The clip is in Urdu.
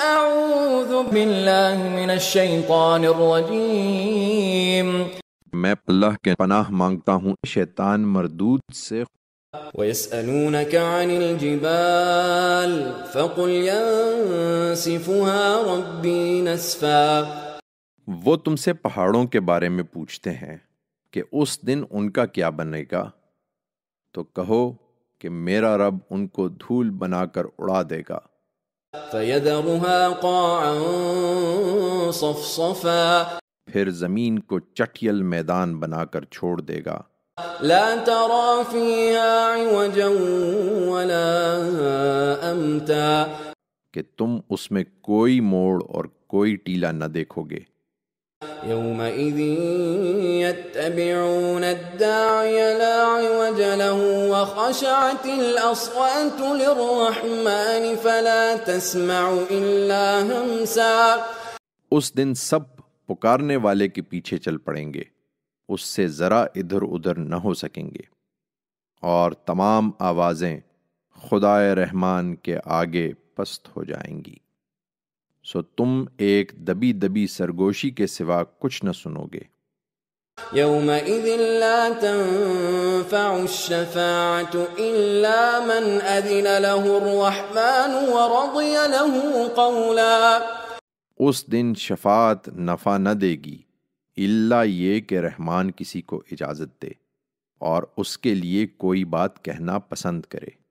اعوذ باللہ من الشیطان الرجیم میں اللہ کے پناہ مانگتا ہوں شیطان مردود سے۔ وَيَسْأَلُونَكَ عَنِ الْجِبَالِ فَقُلْ يَنسِفُهَا رَبِّي نَسْفًا۔ وہ تم سے پہاڑوں کے بارے میں پوچھتے ہیں کہ اس دن ان کا کیا بنے گا، تو کہو کہ میرا رب ان کو دھول بنا کر اڑا دے گا۔ فَيَذَرُهَا قَاعًا صَفْصَفًا۔ پھر زمین کو چٹیل میدان بنا کر چھوڑ دے گا۔ لا ترى فيها عوجا ولا امتا۔ کہ تم اس میں کوئی موڑ اور کوئی ٹیلا نہ دیکھو گے۔ يومئذ يتبعون الداعي لا عوج له وخشعت الأصوات للرحمن فلا تسمع إلا همسا۔ اس دن سب پکارنے والے کے پیچھے چل پڑیں گے، اس سے ذرا ادھر ادھر نہ ہو سکیں گے، اور تمام آوازیں خدائے رحمان کے آگے پست ہو جائیں گی، سو تم ایک دبی دبی سرگوشی کے سوا کچھ نہ سنو گے۔ يومئذ لا تنفع الشفاعة إلا من أذن له الرحمن ورضي له قولا۔ اس دن شفاعت نفع نہ دے گی الا یہ کہ رحمان کسی کو اجازت دے اور اس کے لیے کوئی بات کہنا پسند کرے۔